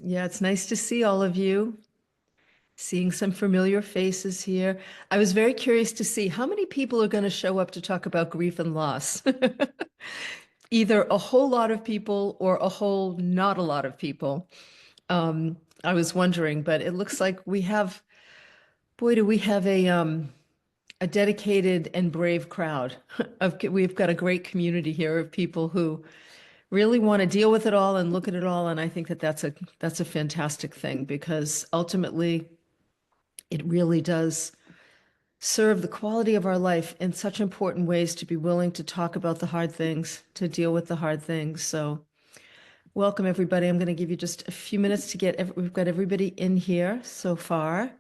Yeah, it's nice to see all of you, seeing some familiar faces here. I was very curious to see how many people are going to show up to talk about grief and loss. Either a whole lot of people or a whole not a lot of people. I was wondering, but it looks like we have, boy, do we have a dedicated and brave crowd. We've got a great community here of people who really want to deal with it all and look at it all. And I think that that's a fantastic thing because ultimately it really does serve the quality of our life in such important ways to be willing to talk about the hard things, to deal with the hard things. So welcome everybody. I'm going to give you just a few minutes to we've got everybody in here so far.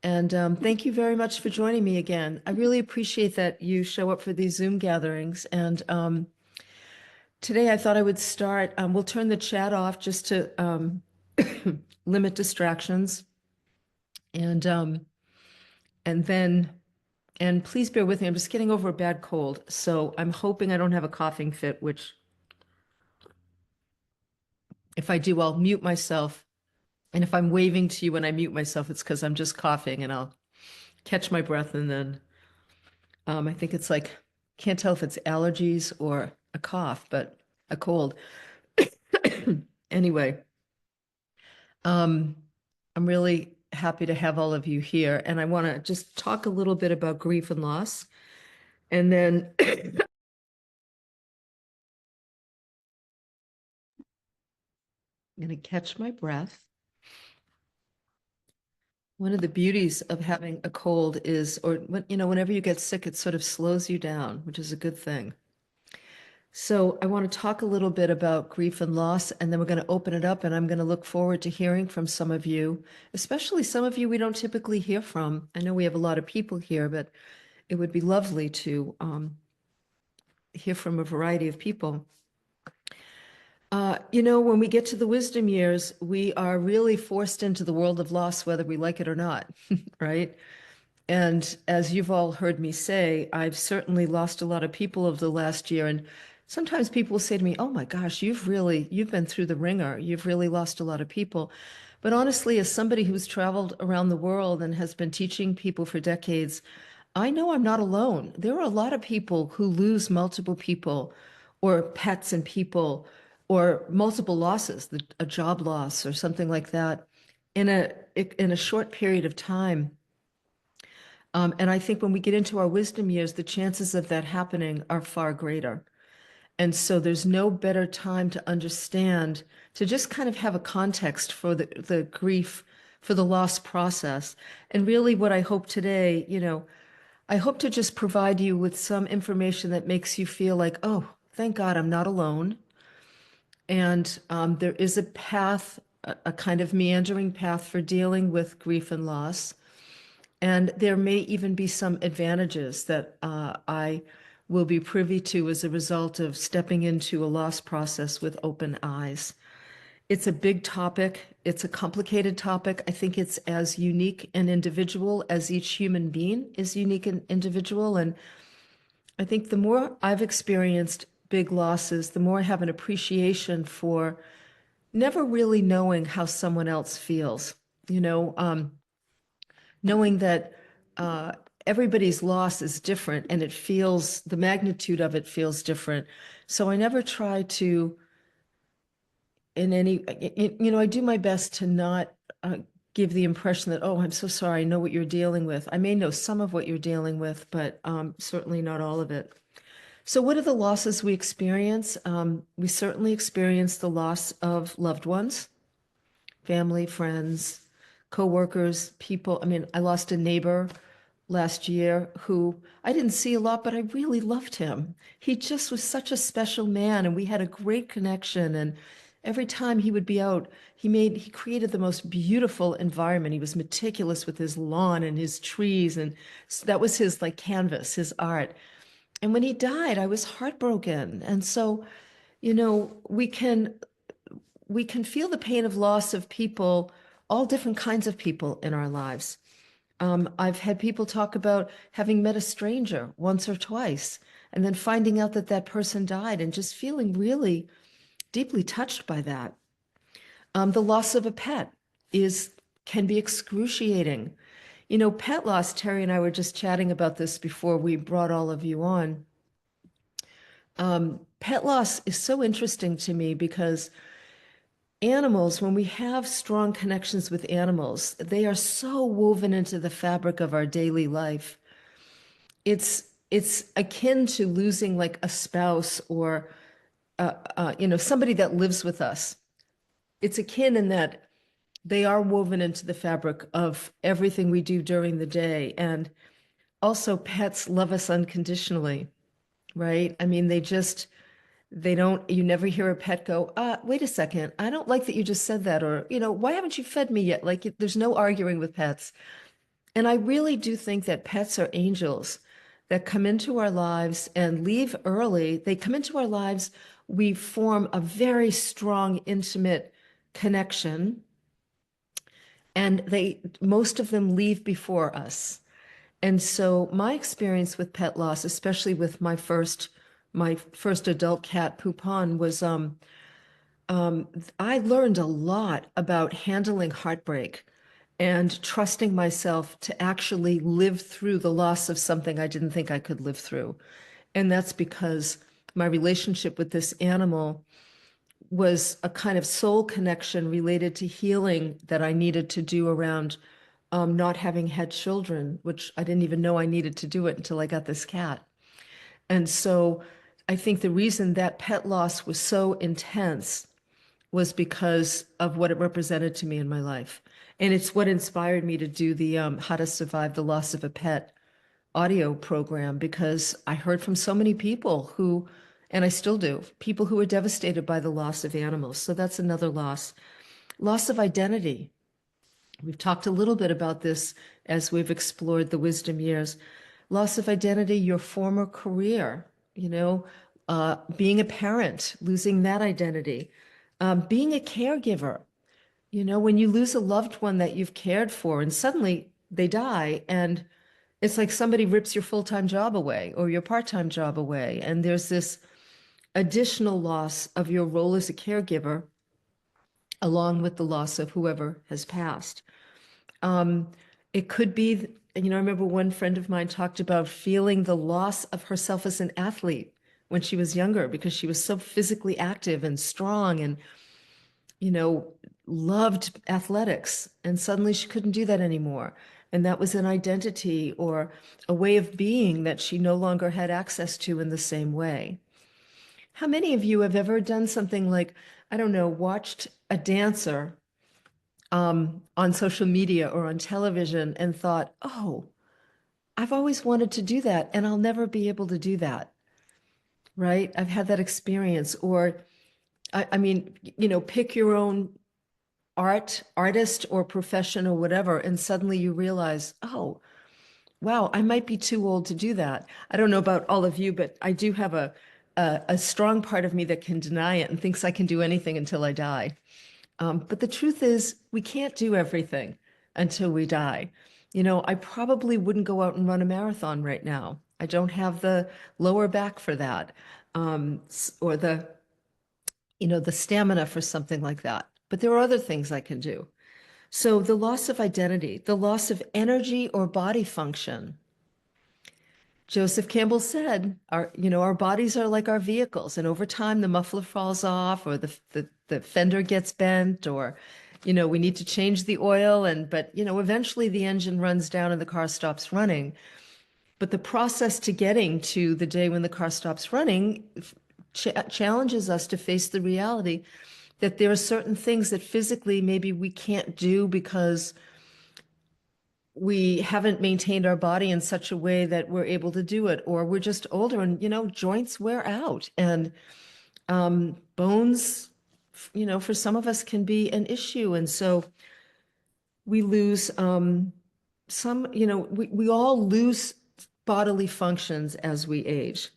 And thank you very much for joining me again. I really appreciate that you show up for these Zoom gatherings. And today I thought I would start, we'll turn the chat off just to limit distractions. And then, and please bear with me, I'm just getting over a bad cold. So I'm hoping I don't have a coughing fit, which if I do, I'll mute myself. And if I'm waving to you when I mute myself, it's because I'm just coughing and I'll catch my breath. And then I think it's like, can't tell if it's allergies or a cough, but a cold. Anyway, I'm really happy to have all of you here. And I want to just talk a little bit about grief and loss. And then I'm going to catch my breath. One of the beauties of having a cold is, or when, whenever you get sick, it sort of slows you down, which is a good thing. So I want to talk a little bit about grief and loss, and then we're going to open it up, and I'm going to look forward to hearing from some of you, especially some of you we don't typically hear from. I know we have a lot of people here, but it would be lovely to hear from a variety of people. When we get to the wisdom years, we are really forced into the world of loss, whether we like it or not, right? And as you've all heard me say, I've certainly lost a lot of people over the last year. And sometimes people will say to me, "Oh my gosh, you've been through the ringer. You've really lost a lot of people." But honestly, as somebody who's traveled around the world and has been teaching people for decades, I know I'm not alone. There are a lot of people who lose multiple people or pets and people or multiple losses, a job loss or something like that in a short period of time. And I think when we get into our wisdom years, the chances of that happening are far greater. And so there's no better time to understand, to just kind of have a context for the grief, for the loss process. And really what I hope today, I hope to just provide you with some information that makes you feel like, oh, thank God I'm not alone. And there is a path, a kind of meandering path for dealing with grief and loss. And there may even be some advantages that I will be privy to as a result of stepping into a loss process with open eyes. It's a big topic. It's a complicated topic. I think it's as unique and individual as each human being is unique and individual. And I think the more I've experienced big losses, the more I have an appreciation for never really knowing how someone else feels. You know, knowing that uh, everybody's loss is different and the magnitude of it feels different. So I never try to, I do my best to not give the impression that, oh, I'm so sorry, I know what you're dealing with. I may know some of what you're dealing with, but certainly not all of it. So what are the losses we experience? We certainly experience the loss of loved ones, family, friends, coworkers, people. I mean, I lost a neighbor last year who I didn't see a lot, but I really loved him. He just was such a special man, and we had a great connection. And every time he would be out, he created the most beautiful environment. He was meticulous with his lawn and his trees, and that was his like canvas, his art. And when he died, I was heartbroken. And so, we can feel the pain of loss of people, all different kinds of people in our lives. I've had people talk about having met a stranger once or twice and then finding out that that person died and just feeling really deeply touched by that. The loss of a pet is can be excruciating. You know, pet loss, Terry and I were just chatting about this before we brought all of you on. Pet loss is so interesting to me because animals, when we have strong connections with animals, they are so woven into the fabric of our daily life. It's akin to losing like a spouse or somebody that lives with us. It's akin in that they are woven into the fabric of everything we do during the day. And also, pets love us unconditionally, right? I mean, they don't, you never hear a pet go, wait a second, I don't like that you just said that. Or, why haven't you fed me yet? Like, there's no arguing with pets. And I really do think that pets are angels that come into our lives and leave early. They come into our lives, we form a very strong, intimate connection, and most of them leave before us. And so my experience with pet loss, especially with my first adult cat, Poupon, was I learned a lot about handling heartbreak and trusting myself to actually live through the loss of something I didn't think I could live through. And that's because my relationship with this animal was a kind of soul connection related to healing that I needed to do around not having had children, which I didn't even know I needed to do it until I got this cat. And so I think the reason that pet loss was so intense was because of what it represented to me in my life. And it's what inspired me to do the How to Survive the Loss of a Pet audio program, because I heard from so many people who, and I still do, people who are devastated by the loss of animals. So that's another loss. Loss of identity. We've talked a little bit about this as we've explored the wisdom years. Loss of identity, your former career, being a parent, losing that identity, being a caregiver. When you lose a loved one that you've cared for and suddenly they die, and it's like somebody rips your full-time job away or your part-time job away, and there's this additional loss of your role as a caregiver along with the loss of whoever has passed. Um, it could be, I remember one friend of mine talked about feeling the loss of herself as an athlete when she was younger because she was so physically active and strong and, you know, loved athletics. And suddenly she couldn't do that anymore. And that was an identity or a way of being that she no longer had access to in the same way. How many of you have ever done something like, I don't know, watched a dancer on social media or on television and thought, oh, I've always wanted to do that and I'll never be able to do that, right? I've had that experience. Or, I mean, pick your own artist or profession or whatever, and suddenly you realize, oh, wow, I might be too old to do that. I don't know about all of you, but I do have a strong part of me that can deny it and thinks I can do anything until I die. But the truth is, we can't do everything until we die. I probably wouldn't go out and run a marathon right now. I don't have the lower back for that, or the stamina for something like that. But there are other things I can do. So the loss of identity, the loss of energy or body function. Joseph Campbell said, our bodies are like our vehicles, and over time the muffler falls off, or the fender gets bent, or we need to change the oil, but eventually the engine runs down and the car stops running. But the process to getting to the day when the car stops running challenges us to face the reality that there are certain things that physically maybe we can't do because we haven't maintained our body in such a way that we're able to do it, or we're just older and, joints wear out, and bones, for some of us can be an issue. And so we lose we all lose bodily functions as we age.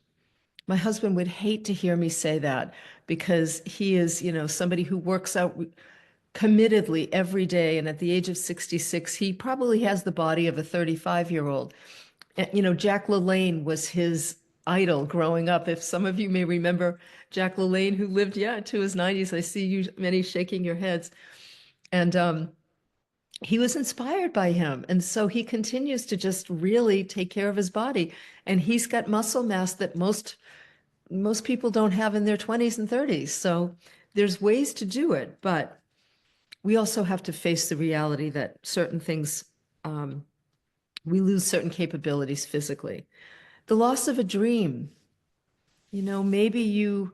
My husband would hate to hear me say that because he is, somebody who works out committedly every day. And at the age of 66, he probably has the body of a 35-year-old. Jack LaLanne was his idol growing up. If some of you may remember Jack LaLanne, who lived, yeah, to his 90s. I see you many shaking your heads. And he was inspired by him. And so he continues to just really take care of his body. And he's got muscle mass that most people don't have in their 20s and 30s. So there's ways to do it, but we also have to face the reality that certain things, we lose certain capabilities physically. The loss of a dream. Maybe you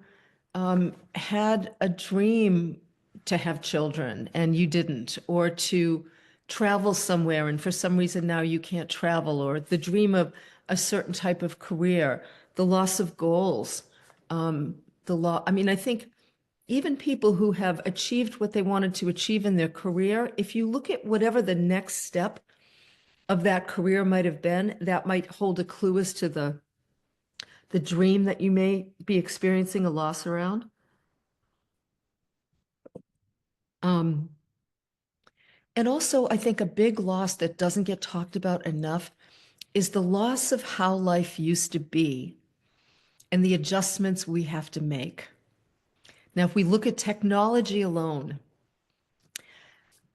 had a dream to have children and you didn't, or to travel somewhere and for some reason now you can't travel, or the dream of a certain type of career, the loss of goals, I mean, I think even people who have achieved what they wanted to achieve in their career, if you look at whatever the next step of that career might have been, that might hold a clue as to the dream that you may be experiencing a loss around. Um, and also, I think a big loss that doesn't get talked about enough is the loss of how life used to be and the adjustments we have to make. Now, if we look at technology alone,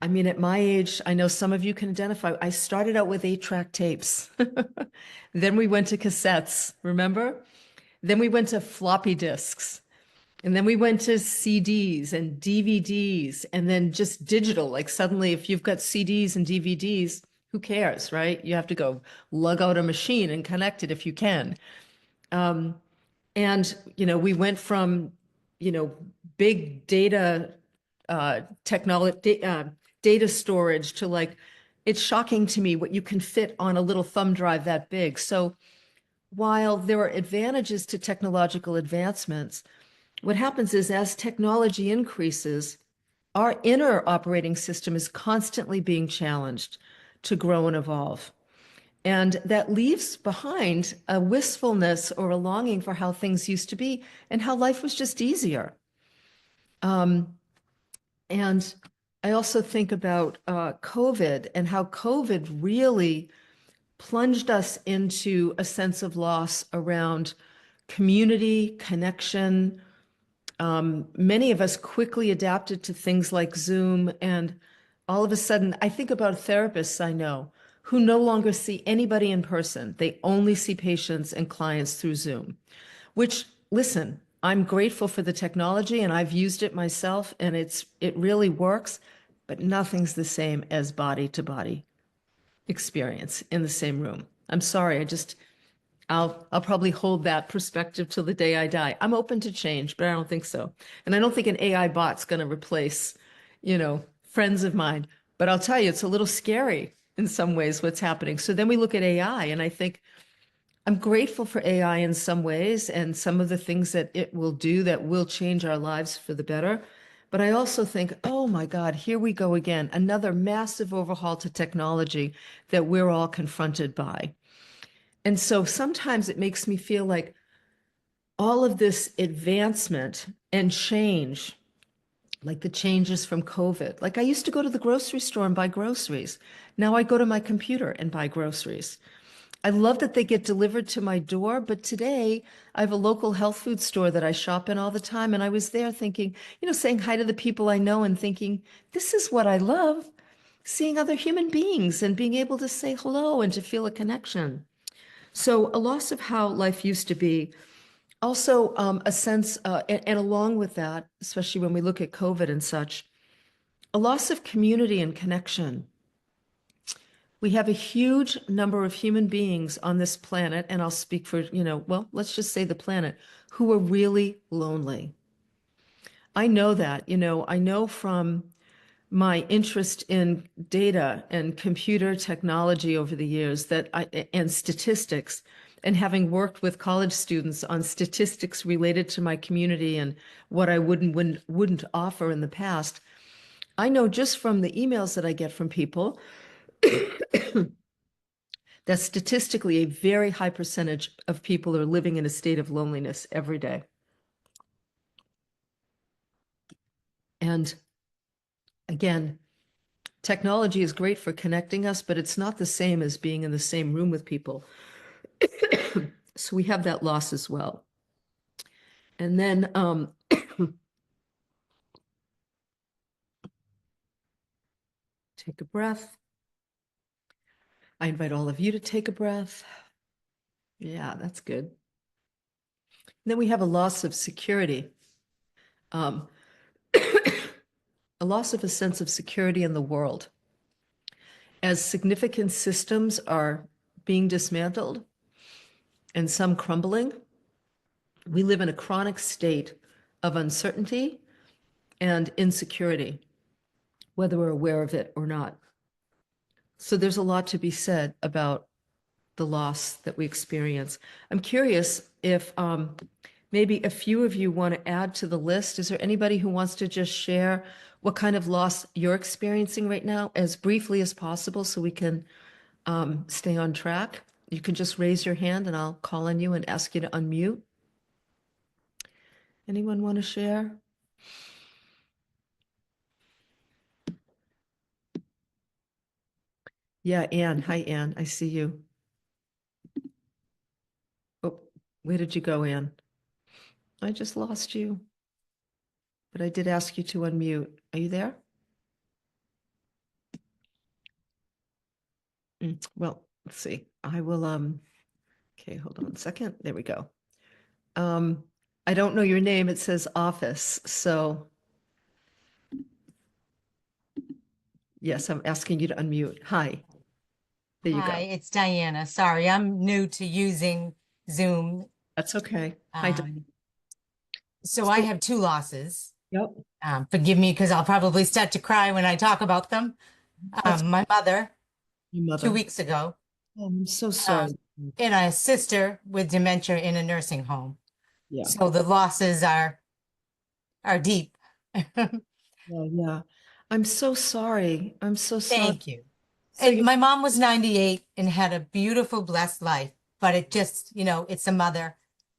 I mean, at my age, I know some of you can identify. I started out with 8-track tapes. Then we went to cassettes, remember? Then we went to floppy disks. And then we went to CDs and DVDs and then just digital. Like suddenly, if you've got CDs and DVDs, who cares, right? You have to go lug out a machine and connect it if you can. And, we went from, big data technology, data storage to like, it's shocking to me what you can fit on a little thumb drive that big. So while there are advantages to technological advancements, what happens is as technology increases, our inner operating system is constantly being challenged to grow and evolve. And that leaves behind a wistfulness or a longing for how things used to be and how life was just easier. And I also think about COVID and how COVID really plunged us into a sense of loss around community, connection. Many of us quickly adapted to things like Zoom, and all of a sudden, I think about therapists I know who no longer see anybody in person. They only see patients and clients through Zoom, which, listen, I'm grateful for the technology and I've used it myself and it really works, but nothing's the same as body to body experience in the same room. I'm sorry, I'll probably hold that perspective till the day I die. I'm open to change, but I don't think so. And I don't think an AI bot's going to replace, friends of mine. But I'll tell you, it's a little scary in some ways what's happening. So then we look at AI, and I think I'm grateful for AI in some ways and some of the things that it will do that will change our lives for the better. But I also think, oh my God, here we go again, another massive overhaul to technology that we're all confronted by. And so sometimes it makes me feel like all of this advancement and change, like the changes from COVID, like I used to go to the grocery store and buy groceries. Now I go to my computer and buy groceries. I love that they get delivered to my door, but today I have a local health food store that I shop in all the time. And I was there thinking, saying hi to the people I know and thinking, this is what I love, seeing other human beings and being able to say hello and to feel a connection. So a loss of how life used to be. Also, a sense, and along with that, especially when we look at COVID and such, a loss of community and connection. We have a huge number of human beings on this planet, and I'll speak for, well, let's just say the planet, who are really lonely. I know that, I know from my interest in data and computer technology over the years and statistics, and having worked with college students on statistics related to my community and what I wouldn't offer in the past, I know just from the emails that I get from people that statistically a very high percentage of people are living in a state of loneliness every day. And again, technology is great for connecting us, but it's not the same as being in the same room with people. So we have that loss as well. And then take a breath. I invite all of you to take a breath. Yeah, that's good. And then we have a loss of security, um, a loss of a sense of security in the world. As significant systems are being dismantled and some crumbling, we live in a chronic state of uncertainty and insecurity, whether we're aware of it or not. So there's a lot to be said about the loss that we experience. I'm curious if maybe a few of you want to add to the list. Is there anybody who wants to just share what kind of loss you're experiencing right now as briefly as possible so we can stay on track? You can just raise your hand and I'll call on you and ask you to unmute. Anyone want to share? Yeah, Anne. Hi, Anne. I see you. Oh, where did you go, Anne? I just lost you, but I did ask you to unmute. Are you there? Well, let's see. I will, okay, hold on a second. There we go. Um, I don't know your name. It says office. So yes, I'm asking you to unmute. Hi. There you Hi, go. it's Diana. Sorry, I'm new to using Zoom. That's okay. Hi. Um, so I So, have two losses. yep, Forgive me because I'll probably start to cry when I talk about them. that's My mother, your 2 mother. weeks ago, Oh, I'm so um, sorry. and a sister with dementia in a nursing home. Yeah, So the losses are deep. yeah, yeah. I'm so sorry. I'm so sorry. Thank you. So And you, my mom was 98 and had a beautiful, blessed life, but it just, it's a mother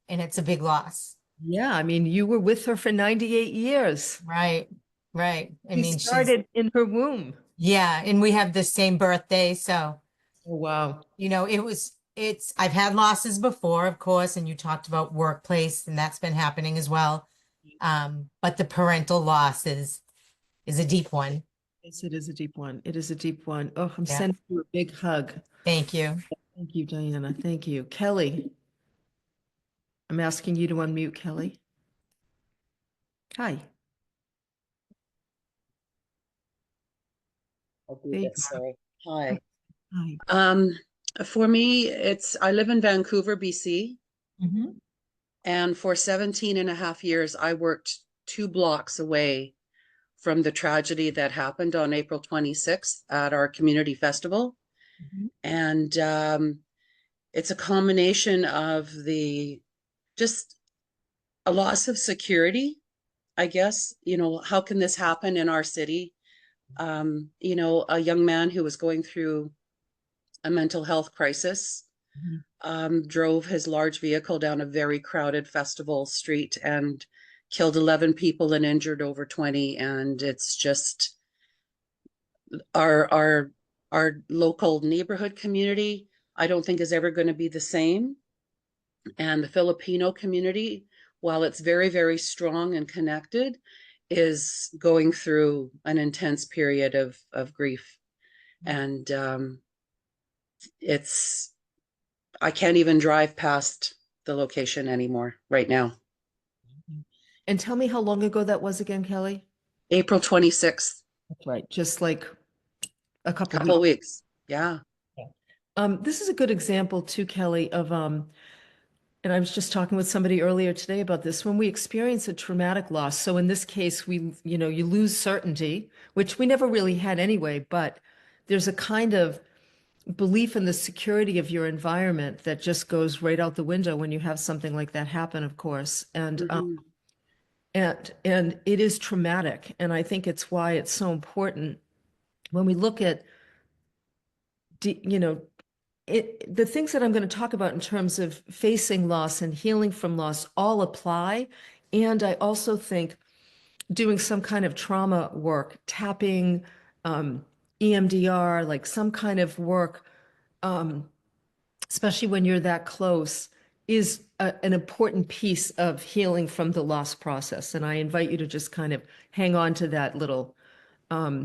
and it's a big loss. yeah, I mean, you were with her for 98 years. Right, right. I She mean, she's, started in her womb. yeah, and we have the same birthday. So, Oh, wow. I've had losses before, of course, and you talked about workplace, and that's been happening as well. But the parental loss is a deep one. Yes, it is a deep one. It is a deep one. Oh, I'm Yeah. sending you a big hug. Thank you. Thank you, Diana. Thank you. Kelly, I'm asking you to unmute, Kelly. Hi. I'll do There you this, are. sorry. Hi. Hi. Um, for me, I live in Vancouver, BC, Mhm. and for 17 and a half years, I worked 2 blocks away from the tragedy that happened on April 26th at our community festival. Mhm. And it's a combination of just a loss of security, I guess. How can this happen in our city? A young man who was going through a mental health crisis, Mhm. drove his large vehicle down a very crowded festival street and killed 11 people and injured over 20. And it's just our local neighborhood community, I don't think is ever going to be the same. And the Filipino community, while it's very, very strong and connected, is going through an intense period of grief. And it's I can't even drive past the location anymore right now. And tell me how long ago that was again, Kelly? April 26th, That's right. Just like a couple couple weeks. weeks. Yeah. Yeah. This is a good example too, Kelly, of and I was just talking with somebody earlier today about this. When we experience a traumatic loss, so in this case, you lose certainty, which we never really had anyway, but there's a kind of belief in the security of your environment that just goes right out the window when you have something like that happen, of course. Mhm. And it is traumatic. And I think it's why it's so important when we look at, the things that I'm going to talk about in terms of facing loss and healing from loss all apply. And I also think doing some kind of trauma work, tapping, EMDR, like some kind of work, especially when you're that close, is an important piece of healing from the loss process. And I invite you to just kind of hang on to that little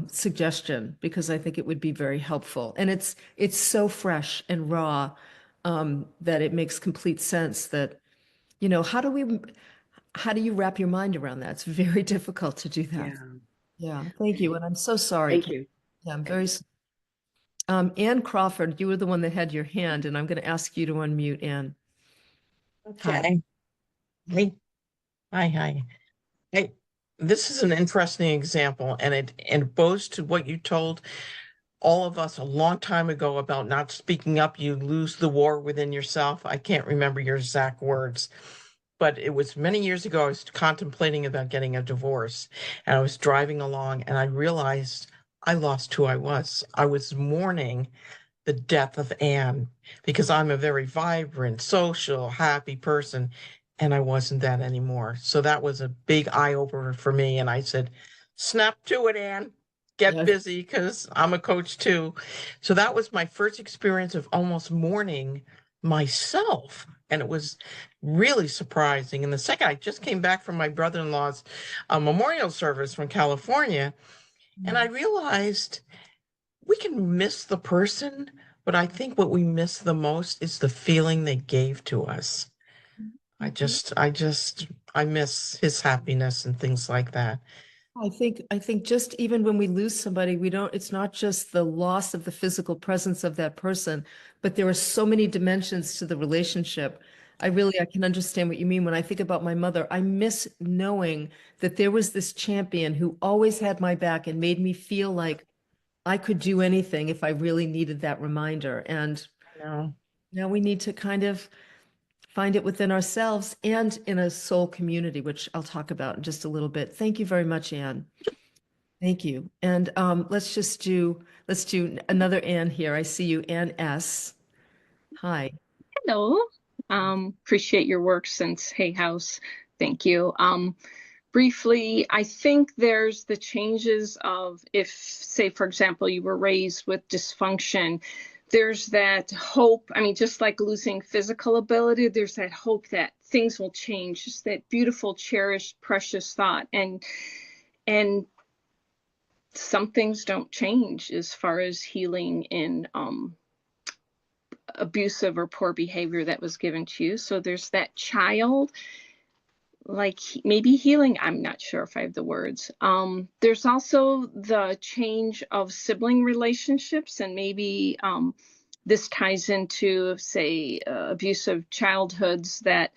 suggestion, because I think it would be very helpful. And it's so fresh and raw that it makes complete sense that, you know, how do you wrap your mind around that? It's very difficult to do that. Yeah. Yeah, thank you. And I'm so sorry. Thank you. Yeah, I'm very. Ann Crawford, you were the one that had your hand, and I'm going to ask you to unmute, Ann. Hi. Okay. Hey, hi. Hey, this is an interesting example, and it goes to what you told all of us a long time ago about not speaking up. You lose the war within yourself. I can't remember your exact words, but it was many years ago. I was contemplating about getting a divorce, and I was driving along, and I realized I lost who I was. I was mourning the death of Anne because I'm a very vibrant, social, happy person, and I wasn't that anymore. So that was a big eye opener for me. And I said, snap to it, Anne. Get Yes. busy, because I'm a coach too. So that was my first experience of almost mourning myself. And it was really surprising. And the second, I just came back from my brother-in-law's memorial service from California, and I realized we can miss the person, but I think what we miss the most is the feeling they gave to us. I miss his happiness and things like that. I think just even when we lose somebody, it's not just the loss of the physical presence of that person, but there are so many dimensions to the relationship. I can understand what you mean. When I think about my mother, I miss knowing that there was this champion who always had my back and made me feel like I could do anything if I really needed that reminder. And You know, now we need to kind of find it within ourselves and in a soul community, which I'll talk about in just a little bit. Thank you very much, Anne. Thank you. And let's do another Anne here. I see you, Anne S. Hi. Hello. Appreciate your work since Hay House. Thank you. Briefly, I think there's the changes of if, say, for example, you were raised with dysfunction, there's that hope. I mean, just like losing physical ability, there's that hope that things will change, just that beautiful, cherished, precious thought. And some things don't change as far as healing in abusive or poor behavior that was given to you. So there's that child, like maybe healing. I'm not sure if I have the words. There's also the change of sibling relationships, and maybe this ties into, say, abusive childhoods, that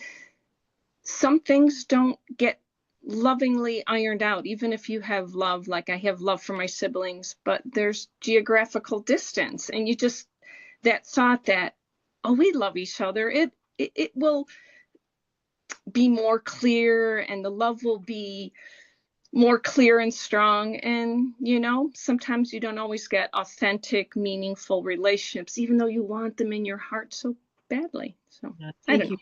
some things don't get lovingly ironed out, even if you have love. Like I have love for my siblings, but there's geographical distance, and you just, that thought that, oh, we love each other, it will be more clear, and the love will be more clear and strong. And you know, sometimes you don't always get authentic, meaningful relationships, even though you want them in your heart so badly. So Yeah, I don't know.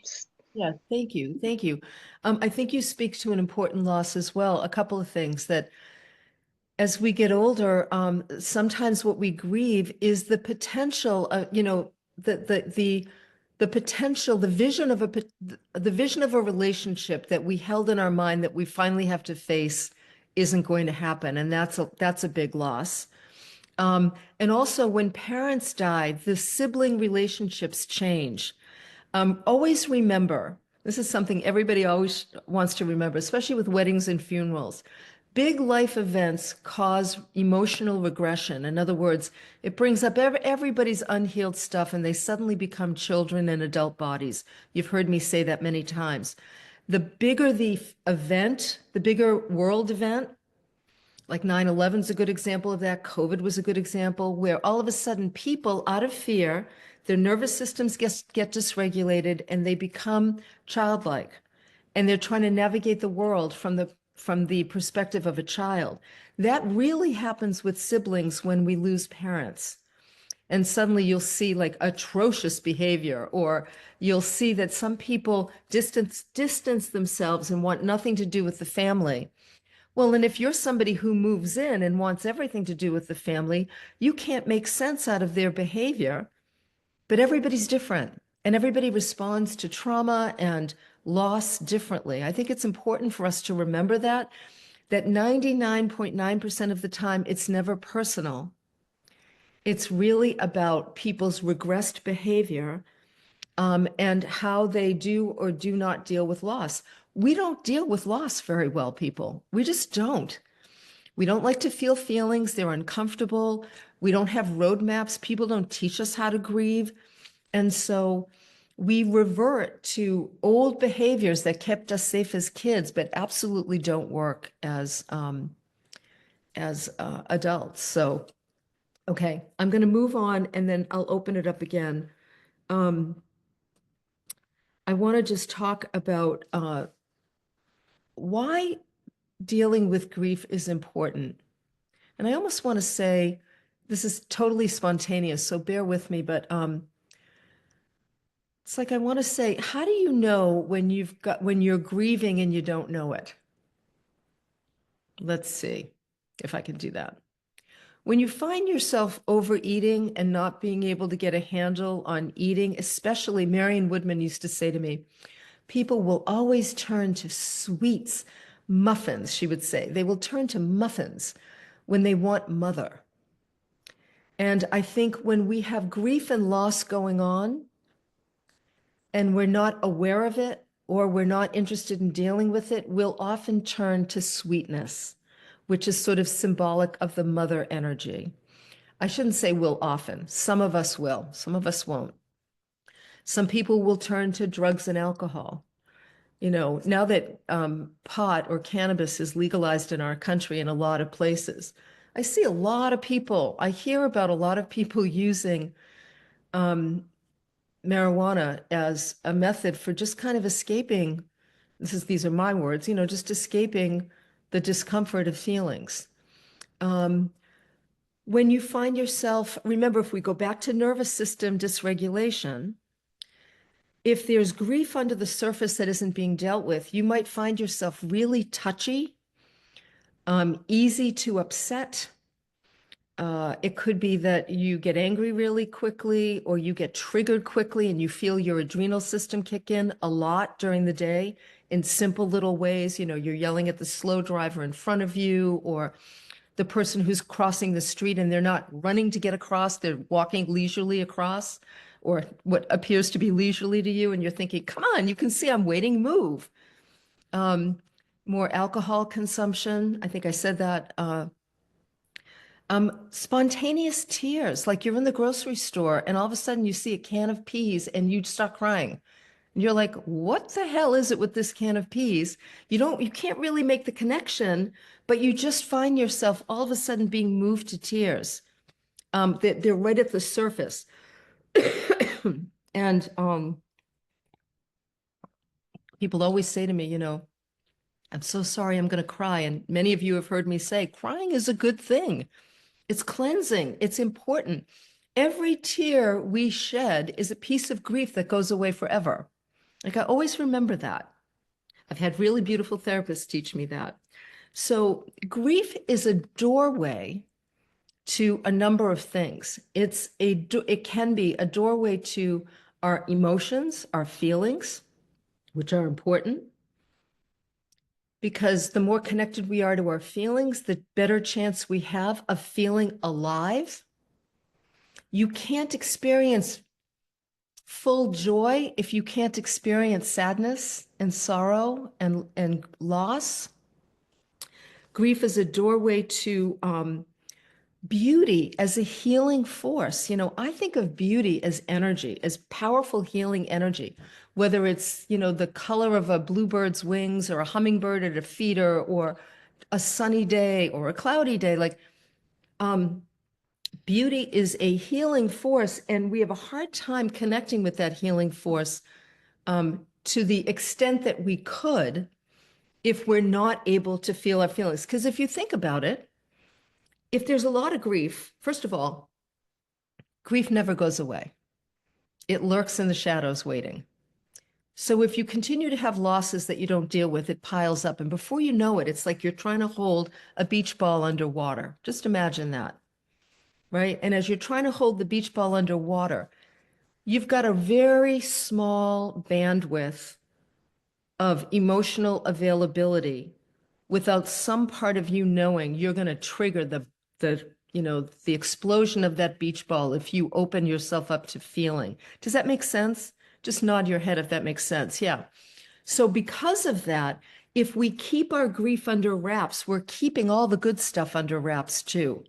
Yeah, thank you. Thank you. I think you speak to an important loss as well. A couple of things that as we get older, sometimes what we grieve is the potential, the potential, the vision of a relationship that we held in our mind that we finally have to face isn't going to happen, and that's a big loss. And also, when parents die, the sibling relationships change. Always remember, this is something everybody always wants to remember, especially with weddings and funerals. Big life events cause emotional regression. In other words, it brings up everybody's unhealed stuff, and they suddenly become children in adult bodies. You've heard me say that many times. The bigger the event, the bigger world event, like 9/11 is a good example of that. COVID was a good example, where all of a sudden people, out of fear, their nervous systems get dysregulated and they become childlike. And they're trying to navigate the world from the perspective of a child. That really happens with siblings when we lose parents. And suddenly you'll see like atrocious behavior, or you'll see that some people distance themselves and want nothing to do with the family. Well, and if you're somebody who moves in and wants everything to do with the family, you can't make sense out of their behavior, but everybody's different. And everybody responds to trauma and loss differently. I think it's important for us to remember that 99.9% of the time, it's never personal. It's really about people's regressed behavior and how they do or do not deal with loss. We don't deal with loss very well, people. We just don't. We don't like to feel feelings. They're uncomfortable. We don't have roadmaps. People don't teach us how to grieve. And so we revert to old behaviors that kept us safe as kids, but absolutely don't work as adults. So, okay, I'm going to move on and then I'll open it up again. I want to just talk about why dealing with grief is important. And I almost want to say, this is totally spontaneous, so bear with me, but it's like I want to say, how do you know when you're grieving and you don't know it? Let's see if I can do that. When you find yourself overeating and not being able to get a handle on eating, especially Marion Woodman used to say to me, people will always turn to sweets, muffins, she would say. They will turn to muffins when they want mother. And I think when we have grief and loss going on and we're not aware of it or we're not interested in dealing with it, we'll often turn to sweetness, which is sort of symbolic of the mother energy. I shouldn't say will often. Some of us will, some of us won't. Some people will turn to drugs and alcohol. You know, now that pot or cannabis is legalized in our country in a lot of places, I see a lot of people, I hear about a lot of people using marijuana as a method for just kind of escaping, these are my words, you know, just escaping the discomfort of feelings. When you find yourself, remember, if we go back to nervous system dysregulation, if there's grief under the surface that isn't being dealt with, you might find yourself really touchy, easy to upset. It could be that you get angry really quickly or you get triggered quickly and you feel your adrenal system kick in a lot during the day in simple little ways. You know, you're yelling at the slow driver in front of you or the person who's crossing the street and they're not running to get across, they're walking leisurely across or what appears to be leisurely to you. And you're thinking, come on, you can see I'm waiting, move. More alcohol consumption. I think I said that. Spontaneous tears, like you're in the grocery store and all of a sudden you see a can of peas and you start crying. And you're like, what the hell is it with this can of peas? You can't really make the connection, but you just find yourself all of a sudden being moved to tears. They're right at the surface. And people always say to me, you know, I'm so sorry, I'm going to cry. And many of you have heard me say, crying is a good thing. It's cleansing. It's important. Every tear we shed is a piece of grief that goes away forever. Like I always remember that. I've had really beautiful therapists teach me that. So grief is a doorway to a number of things. It can be a doorway to our emotions, our feelings, which are important. Because the more connected we are to our feelings, the better chance we have of feeling alive. You can't experience full joy if you can't experience sadness and sorrow and loss. Grief is a doorway to beauty as a healing force. You know, I think of beauty as energy, as powerful healing energy, whether it's, you know, the color of a bluebird's wings or a hummingbird at a feeder or a sunny day or a cloudy day. Like beauty is a healing force, and we have a hard time connecting with that healing force to the extent that we could if we're not able to feel our feelings. Because if you think about it, if there's a lot of grief, first of all, grief never goes away. It lurks in the shadows waiting. So if you continue to have losses that you don't deal with, it piles up. And before you know it, it's like you're trying to hold a beach ball underwater. Just imagine that, right? And as you're trying to hold the beach ball underwater, you've got a very small bandwidth of emotional availability without some part of you knowing you're going to trigger the explosion of that beach ball if you open yourself up to feeling. Does that make sense? Just nod your head if that makes sense. Yeah. So because of that, if we keep our grief under wraps, we're keeping all the good stuff under wraps too.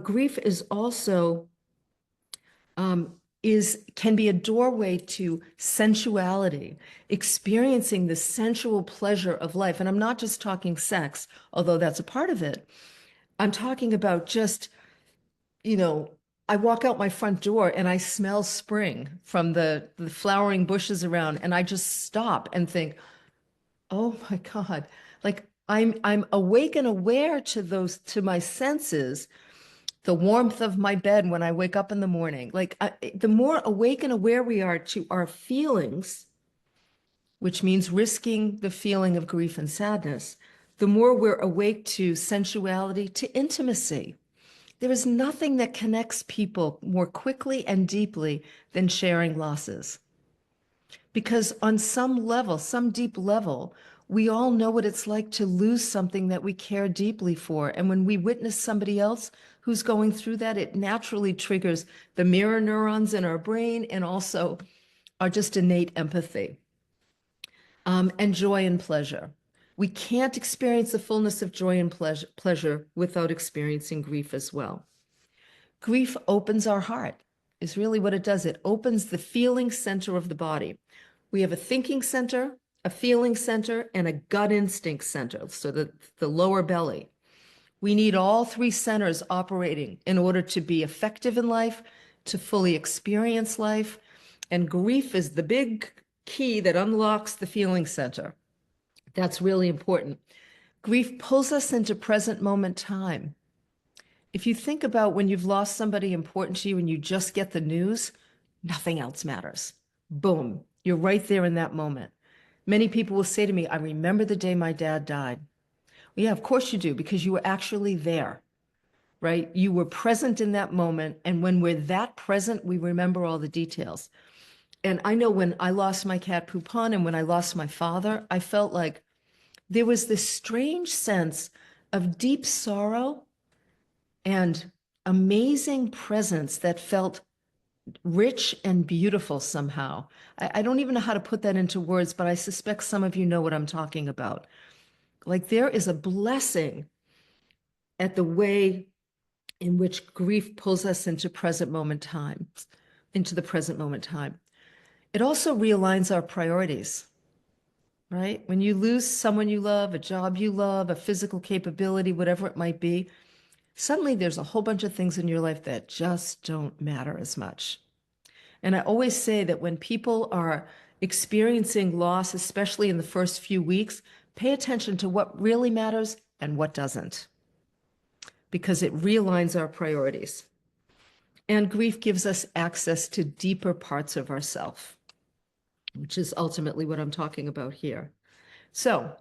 Grief is also can be a doorway to sensuality, experiencing the sensual pleasure of life. And I'm not just talking sex, although that's a part of it. I'm talking about just, I walk out my front door and I smell spring from the flowering bushes around, and I just stop and think, oh my God, like I'm awake and aware to my senses, the warmth of my bed when I wake up in the morning. Like the more awake and aware we are to our feelings, which means risking the feeling of grief and sadness, the more we're awake to sensuality, to intimacy. There is nothing that connects people more quickly and deeply than sharing losses. Because on some level, some deep level, we all know what it's like to lose something that we care deeply for. And when we witness somebody else who's going through that, it naturally triggers the mirror neurons in our brain and also our just innate empathy, and joy and pleasure. We can't experience the fullness of joy and pleasure without experiencing grief as well. Grief opens our heart, is really what it does. It opens the feeling center of the body. We have a thinking center, a feeling center, and a gut instinct center, so the lower belly. We need all three centers operating in order to be effective in life, to fully experience life. And grief is the big key that unlocks the feeling center. That's really important. Grief pulls us into present moment time. If you think about when you've lost somebody important to you and you just get the news, nothing else matters. Boom, you're right there in that moment. Many people will say to me, I remember the day my dad died. Well, yeah, of course you do, because you were actually there, right? You were present in that moment. And when we're that present, we remember all the details. And I know when I lost my cat Poupon and when I lost my father, I felt like there was this strange sense of deep sorrow and amazing presence that felt rich and beautiful somehow. I don't even know how to put that into words, but I suspect some of you know what I'm talking about. Like there is a blessing at the way in which grief pulls us into present moment time, into the present moment time. It also realigns our priorities, right? When you lose someone you love, a job you love, a physical capability, whatever it might be, suddenly there's a whole bunch of things in your life that just don't matter as much. And I always say that when people are experiencing loss, especially in the first few weeks, pay attention to what really matters and what doesn't, because it realigns our priorities. And grief gives us access to deeper parts of ourself, which is ultimately what I'm talking about here. So,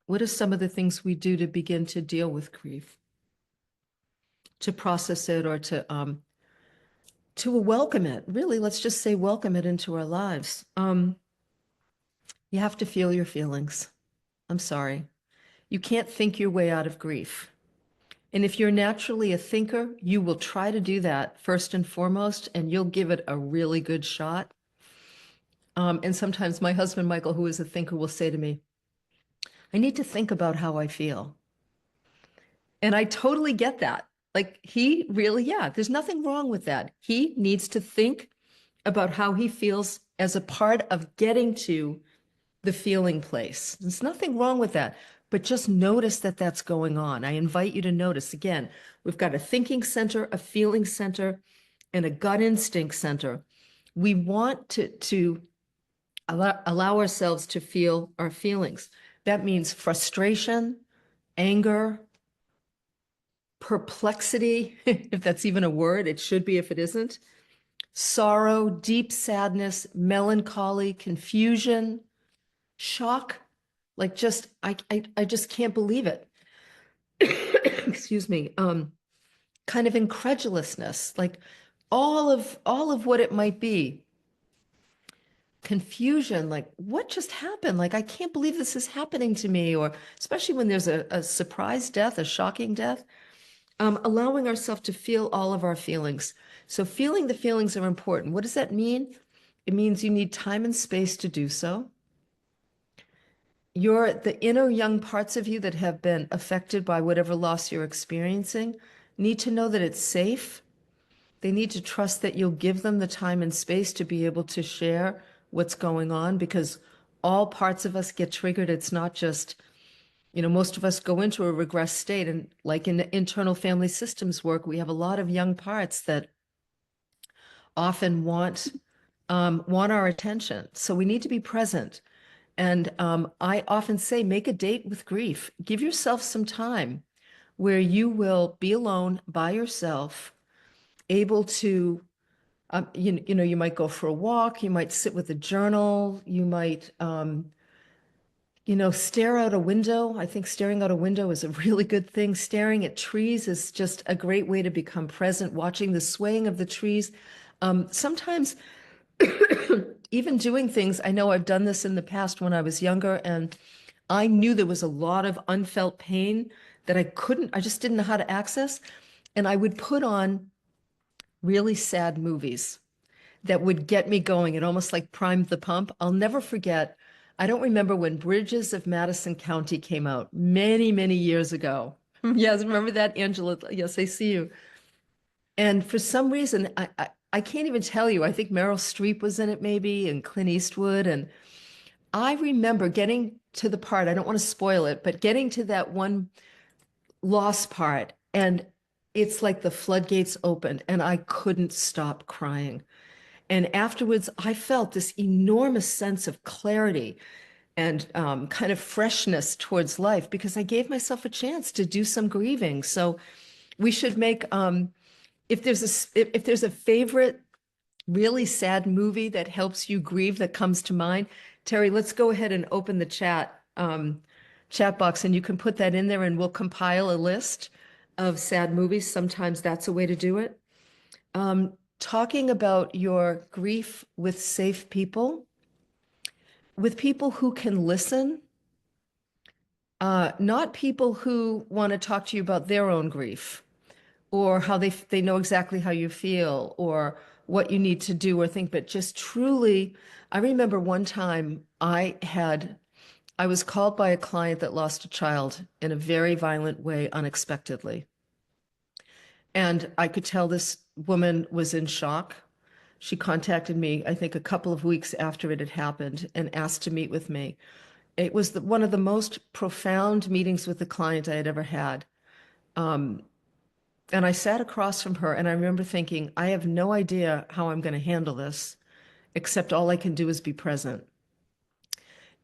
what are some of the things we do to begin to deal with grief, to process it, or to welcome it? Really, let's just say welcome it into our lives. You have to feel your feelings. I'm sorry. You can't think your way out of grief. And if you're naturally a thinker, you will try to do that first and foremost, and you'll give it a really good shot. And sometimes my husband, Michael, who is a thinker, will say to me, I need to think about how I feel. And I totally get that. Like he really, yeah, there's nothing wrong with that. He needs to think about how he feels as a part of getting to the feeling place. There's nothing wrong with that, but just notice that that's going on. I invite you to notice. Again, we've got a thinking center, a feeling center, and a gut instinct center. We want to allow ourselves to feel our feelings. That means frustration, anger, perplexity, if that's even a word. It should be if it isn't. Sorrow, deep sadness, melancholy, confusion, shock, I just can't believe it. Excuse me. kind of incredulousness, like all of what it might be. Confusion, like what just happened? Like, I can't believe this is happening to me, or especially when there's a surprise death, a shocking death. Allowing ourselves to feel all of our feelings. So feeling the feelings are important. What does that mean? It means you need time and space to do so. The inner young parts of you that have been affected by whatever loss you're experiencing need to know that it's safe. They need to trust that you'll give them the time and space to be able to share what's going on, because all parts of us get triggered. It's not just, most of us go into a regress state, and like in the internal family systems work, we have a lot of young parts that often want our attention. So we need to be present. And I often say, make a date with grief. Give yourself some time where you will be alone by yourself, able to, you might go for a walk, you might sit with a journal, you might, stare out a window. I think staring out a window is a really good thing. Staring at trees is just a great way to become present, watching the swaying of the trees. Sometimes even doing things, I know I've done this in the past when I was younger, and I knew there was a lot of unfelt pain that I just didn't know how to access. And I would put on really sad movies that would get me going. It almost like primed the pump. I'll never forget. I don't remember when Bridges of Madison County came out many, many years ago. Yes, remember that, Angela? Yes, I see you. And for some reason, I can't even tell you. I think Meryl Streep was in it maybe, and Clint Eastwood. And I remember getting to the part, I don't want to spoil it, but getting to that one lost part. And it's like the floodgates opened and I couldn't stop crying. And afterwards, I felt this enormous sense of clarity and kind of freshness towards life, because I gave myself a chance to do some grieving. So we should make, if there's a favorite really sad movie that helps you grieve that comes to mind, Terry, let's go ahead and open the chat box, and you can put that in there and we'll compile a list of sad movies. Sometimes that's a way to do it. Talking about your grief with safe people, with people who can listen, not people who want to talk to you about their own grief or how they know exactly how you feel or what you need to do or think, but just truly. I remember one time I was called by a client that lost a child in a very violent way, unexpectedly. And I could tell this woman was in shock. She contacted me, I think, a couple of weeks after it had happened and asked to meet with me. It was one of the most profound meetings with the client I had ever had. And I sat across from her and I remember thinking, I have no idea how I'm going to handle this, except all I can do is be present.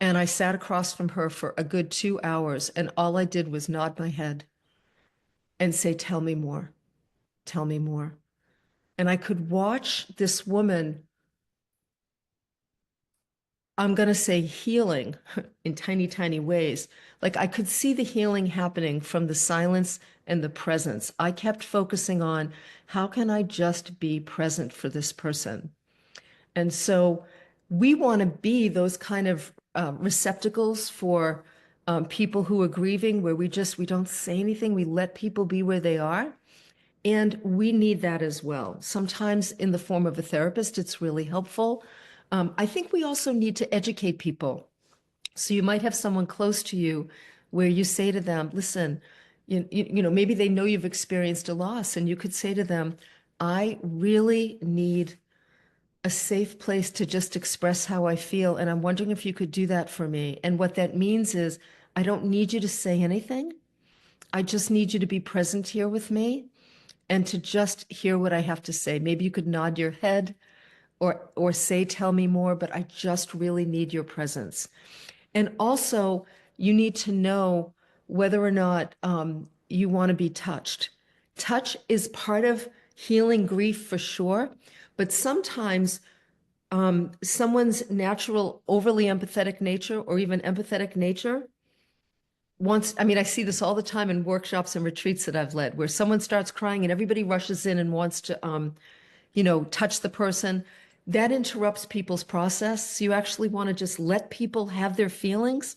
And I sat across from her for a good 2 hours, and all I did was nod my head and say, tell me more, tell me more. And I could watch this woman, I'm going to say healing in tiny, tiny ways. Like I could see the healing happening from the silence and the presence. I kept focusing on how can I just be present for this person? And so we want to be those kind of receptacles for people who are grieving, where we don't say anything. We let people be where they are. And we need that as well. Sometimes in the form of a therapist, it's really helpful. I think we also need to educate people. So you might have someone close to you where you say to them, listen, maybe they know you've experienced a loss, and you could say to them, I really need a safe place to just express how I feel. And I'm wondering if you could do that for me. And what that means is I don't need you to say anything. I just need you to be present here with me and to just hear what I have to say. Maybe you could nod your head or say, tell me more, but I just really need your presence. And also, you need to know whether or not you want to be touched. Touch is part of healing grief for sure, but sometimes someone's natural overly empathetic nature or even empathetic nature wants, I mean, I see this all the time in workshops and retreats that I've led, where someone starts crying and everybody rushes in and wants to, touch the person. That interrupts people's process. So you actually want to just let people have their feelings.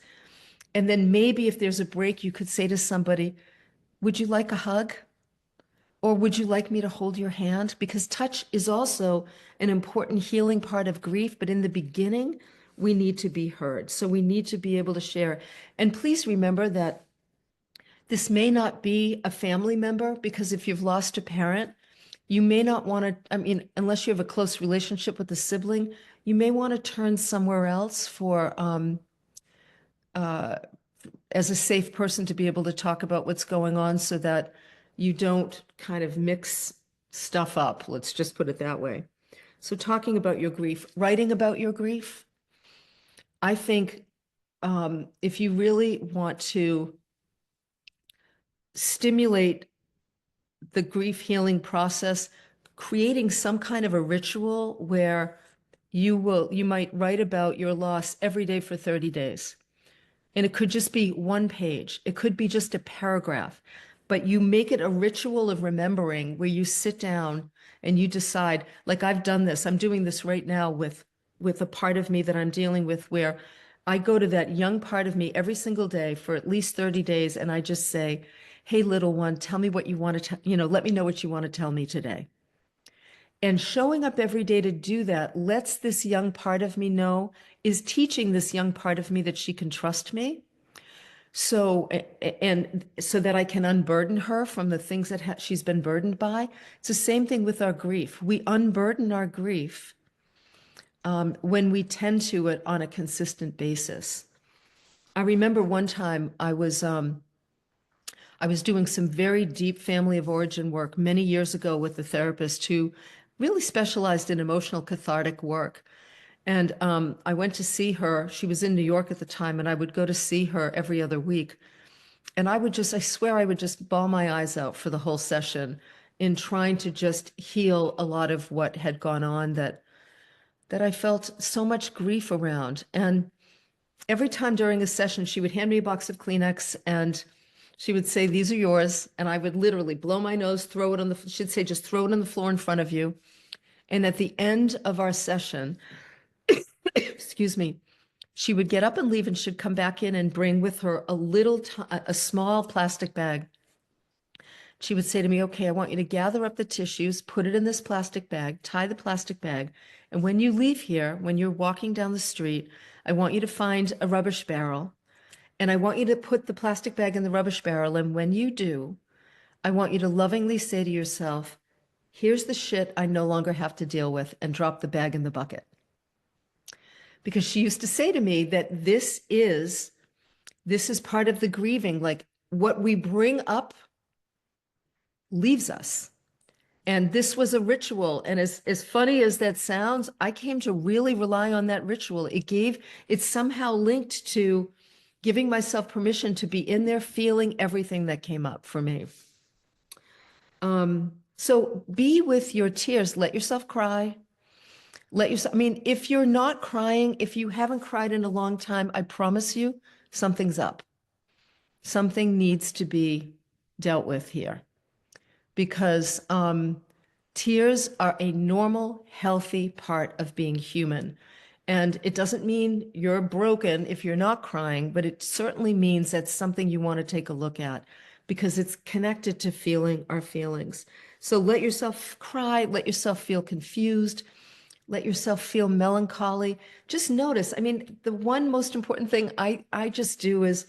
And then maybe if there's a break, you could say to somebody, would you like a hug? Or would you like me to hold your hand? Because touch is also an important healing part of grief. But in the beginning, we need to be heard. So we need to be able to share. And please remember that this may not be a family member, because if you've lost a parent, you may not want to, I mean, unless you have a close relationship with the sibling, you may want to turn somewhere else for, uh, as a safe person to be able to talk about what's going on so that you don't kind of mix stuff up. Let's just put it that way. So talking about your grief, writing about your grief, I think if you really want to stimulate the grief healing process, creating some kind of a ritual where you might write about your loss every day for 30 days. And it could just be one page. It could be just a paragraph, but you make it a ritual of remembering where you sit down and you decide, like I've done this, I'm doing this right now with a part of me that I'm dealing with, where I go to that young part of me every single day for at least 30 days. And I just say, hey, little one, tell me what you want to, let me know what you want to tell me today. And showing up every day to do that lets this young part of me know, is teaching this young part of me that she can trust me. So, and so that I can unburden her from the things that she's been burdened by. It's the same thing with our grief. We unburden our grief when we tend to it on a consistent basis. I remember one time I was doing some very deep family of origin work many years ago with a therapist who really specialized in emotional cathartic work. And I went to see her. She was in New York at the time, and I would go to see her every other week. And I swear I would just bawl my eyes out for the whole session in trying to just heal a lot of what had gone on that I felt so much grief around. And every time during a session, she would hand me a box of Kleenex and she would say, these are yours. And I would literally blow my nose, throw it on she'd say, just throw it on the floor in front of you. And at the end of our session, excuse me, she would get up and leave, and she'd come back in and bring with her a small plastic bag. She would say to me, okay, I want you to gather up the tissues, put it in this plastic bag, tie the plastic bag. And when you leave here, when you're walking down the street, I want you to find a rubbish barrel. And I want you to put the plastic bag in the rubbish barrel. And when you do, I want you to lovingly say to yourself, here's the shit I no longer have to deal with, and drop the bag in the bucket. Because she used to say to me that this is part of the grieving. Like, what we bring up leaves us. And this was a ritual. And as funny as that sounds, I came to really rely on that ritual. It's somehow linked to giving myself permission to be in there feeling everything that came up for me. So be with your tears. Let yourself cry. I mean, if you're not crying, if you haven't cried in a long time, I promise you something's up. Something needs to be dealt with here, because tears are a normal, healthy part of being human. And it doesn't mean you're broken if you're not crying, but it certainly means that's something you want to take a look at, because it's connected to feeling our feelings. So let yourself cry, let yourself feel confused, let yourself feel melancholy. Just notice. I mean, the one most important thing I just do is,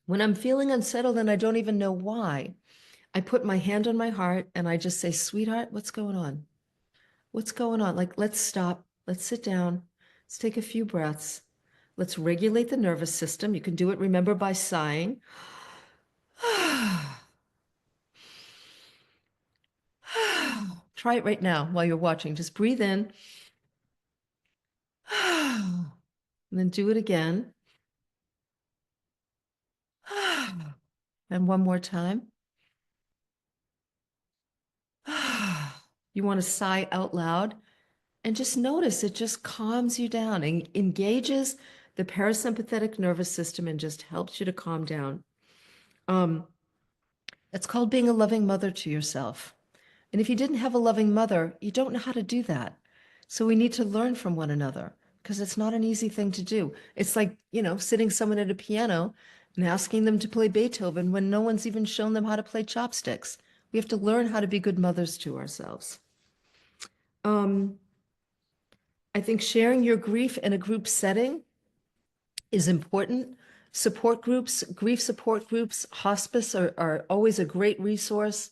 when I'm feeling unsettled and I don't even know why, I put my hand on my heart and I just say, sweetheart, what's going on? What's going on? Like, let's stop. Let's sit down. Let's take a few breaths. Let's regulate the nervous system. You can do it, remember, by sighing. Try it right now while you're watching. Just breathe in. And then do it again. And one more time. You want to sigh out loud, and just notice it just calms you down and engages the parasympathetic nervous system and just helps you to calm down. It's called being a loving mother to yourself. And if you didn't have a loving mother, you don't know how to do that. So we need to learn from one another because it's not an easy thing to do. It's like, sitting someone at a piano and asking them to play Beethoven when no one's even shown them how to play chopsticks. We have to learn how to be good mothers to ourselves. I think sharing your grief in a group setting is important. Support groups, grief support groups, hospice are always a great resource.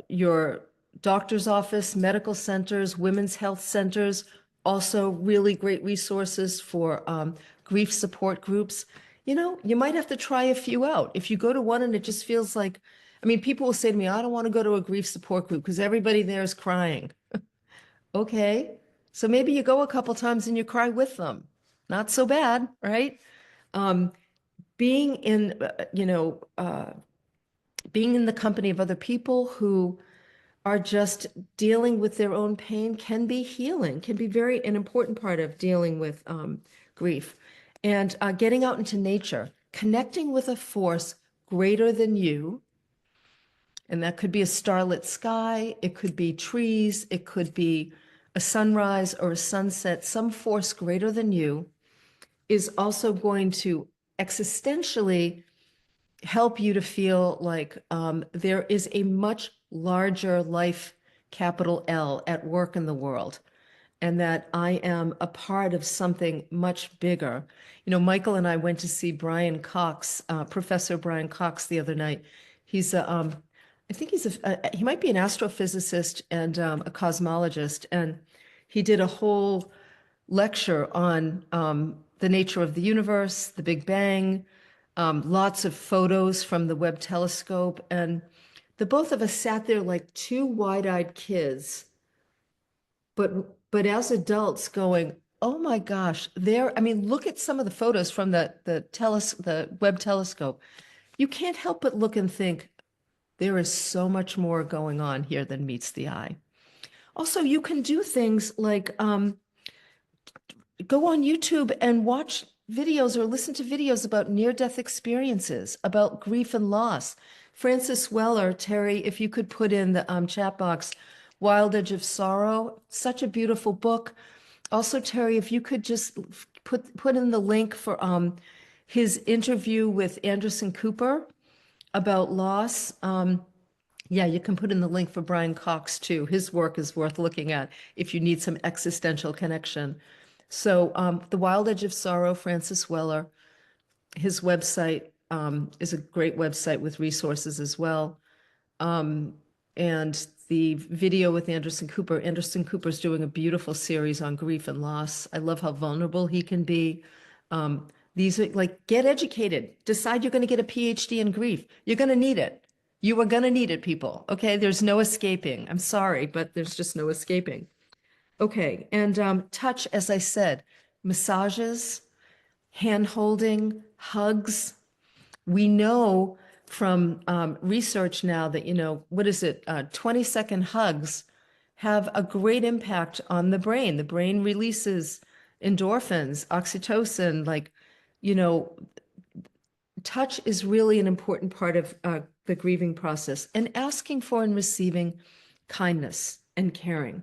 Your doctor's office, medical centers, women's health centers, also really great resources for grief support groups. You might have to try a few out. If you go to one and it just feels like, people will say to me, I don't want to go to a grief support group because everybody there is crying. Okay, so maybe you go a couple times and you cry with them. Not so bad, right? Being in, being in the company of other people who are just dealing with their own pain can be healing, can be an important part of dealing with grief. And getting out into nature, connecting with a force greater than you. And that could be a starlit sky, it could be trees, it could be a sunrise or a sunset, some force greater than you is also going to existentially help you to feel like there is a much larger life, capital L, at work in the world, and that I am a part of something much bigger. Michael and I went to see Brian Cox, Professor Brian Cox, the other night. He's I think he might be an astrophysicist and a cosmologist, and he did a whole lecture on the nature of the universe, the Big Bang, lots of photos from the Webb telescope. And the both of us sat there like two wide-eyed kids, but as adults going, oh my gosh, look at some of the photos from the Webb telescope. You can't help but look and think, there is so much more going on here than meets the eye. Also, you can do things like go on YouTube and watch videos or listen to videos about near-death experiences, about grief and loss. Francis Weller, Terry, if you could put in the chat box, Wild Edge of Sorrow, such a beautiful book. Also, Terry, if you could just put in the link for his interview with Anderson Cooper about loss. Yeah, you can put in the link for Brian Cox too. His work is worth looking at if you need some existential connection. So The Wild Edge of Sorrow, Francis Weller, his website is a great website with resources as well. And the video with Anderson Cooper's doing a beautiful series on grief and loss. I love how vulnerable he can be. These are like, get educated, decide you're going to get a PhD in grief. You're going to need it. You are going to need it, people. Okay, there's no escaping. I'm sorry, but there's just no escaping. Okay, and touch, as I said, massages, hand holding, hugs. We know from research now that, 20-second hugs have a great impact on the brain. The brain releases endorphins, oxytocin, touch is really an important part of the grieving process, and asking for and receiving kindness and caring.